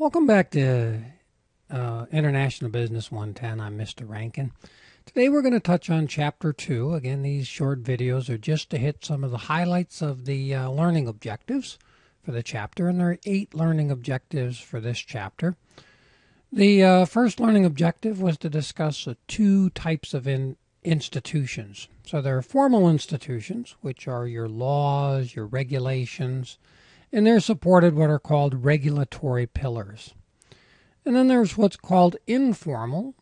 Welcome back to International Business 110. I'm Mr. Rankin. Today we're going to touch on Chapter 2. Again, these short videos are just to hit some of the highlights of the learning objectives for the chapter, and there are 8 learning objectives for this chapter. The first learning objective was to discuss 2 types of institutions. So there are formal institutions, which are your laws, your regulations, and they're supported what are called regulatory pillars. And then there's what's called informal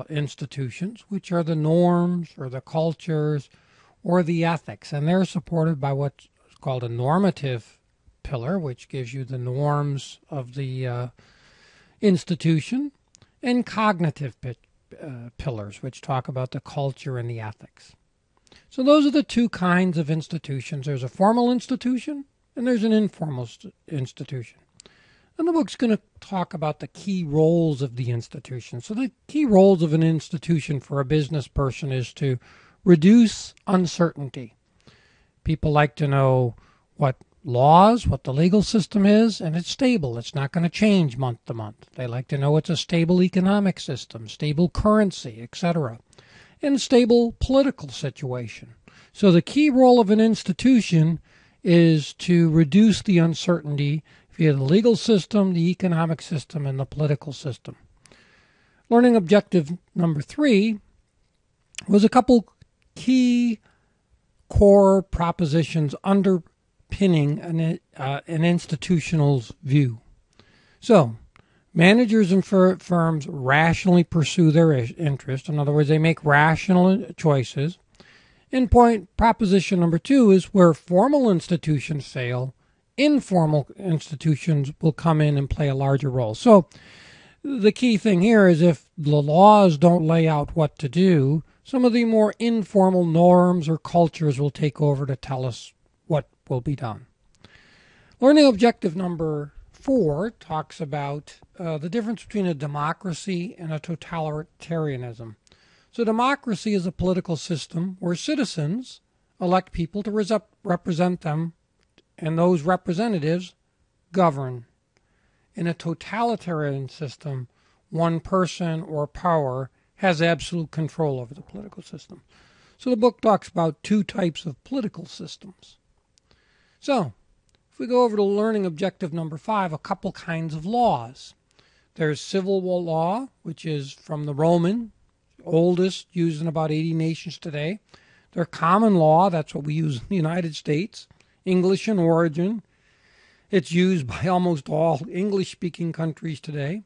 institutions, which are the norms or the cultures or the ethics. And they're supported by what's called a normative pillar, which gives you the norms of the institution, and cognitive pillars, which talk about the culture and the ethics. So those are the 2 kinds of institutions. There's a formal institution and there's an informal institution. And the book's going to talk about the key roles of the institution. So the key roles of an institution for a business person is to reduce uncertainty. People like to know what laws, what the legal system is, and it's stable. It's not going to change month to month. They like to know it's a stable economic system, stable currency, etc., and stable political situation. So the key role of an institution is to reduce the uncertainty via the legal system, the economic system, and the political system. Learning objective number 3 was a couple key core propositions underpinning an institutional's view. So, managers and firms rationally pursue their interest. In other words, they make rational choices. And proposition number 2 is where formal institutions fail, informal institutions will come in and play a larger role. So the key thing here is if the laws don't lay out what to do, some of the more informal norms or cultures will take over to tell us what will be done. Learning objective number 4 talks about the difference between a democracy and a totalitarianism. So democracy is a political system where citizens elect people to represent them, and those representatives govern. In a totalitarian system, one person or power has absolute control over the political system. So the book talks about 2 types of political systems. So if we go over to learning objective number 5, a couple kinds of laws. There's civil law, which is from the Roman, oldest, used in about 80 nations today. There's common law, that's what we use in the United States, English in origin. It's used by almost all English-speaking countries today.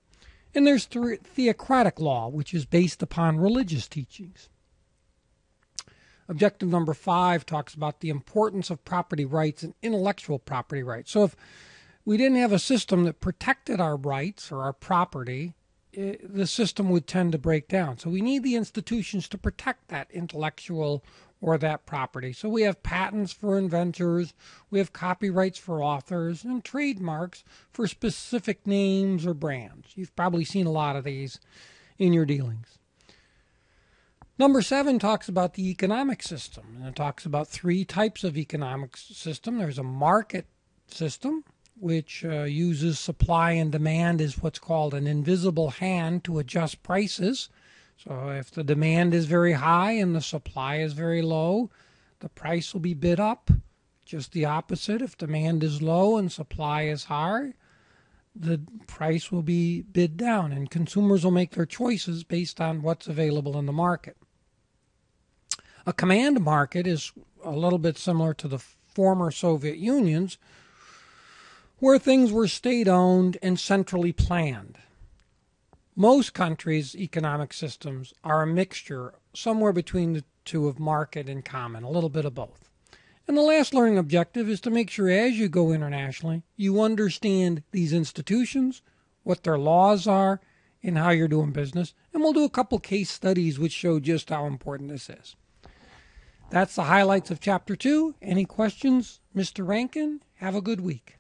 And there's theocratic law, which is based upon religious teachings. Objective number 5 talks about the importance of property rights and intellectual property rights. So if we didn't have a system that protected our rights or our property, the system would tend to break down. So we need the institutions to protect that intellectual or that property. So we have patents for inventors, we have copyrights for authors, and trademarks for specific names or brands. You've probably seen a lot of these in your dealings. Number 7 talks about the economic system, and it talks about 3 types of economic system. There's a market system, which uses supply and demand as what's called an invisible hand to adjust prices. So if the demand is very high and the supply is very low, the price will be bid up. Just the opposite, if demand is low and supply is high, the price will be bid down, and consumers will make their choices based on what's available in the market. A command market is a little bit similar to the former Soviet Unions, where things were state-owned and centrally planned. Most countries' economic systems are a mixture somewhere between the 2 of market and common, a little bit of both. And the last learning objective is to make sure as you go internationally, you understand these institutions, what their laws are, and how you're doing business. And we'll do a couple case studies which show just how important this is. That's the highlights of Chapter 2. Any questions, Mr. Rankin? Have a good week.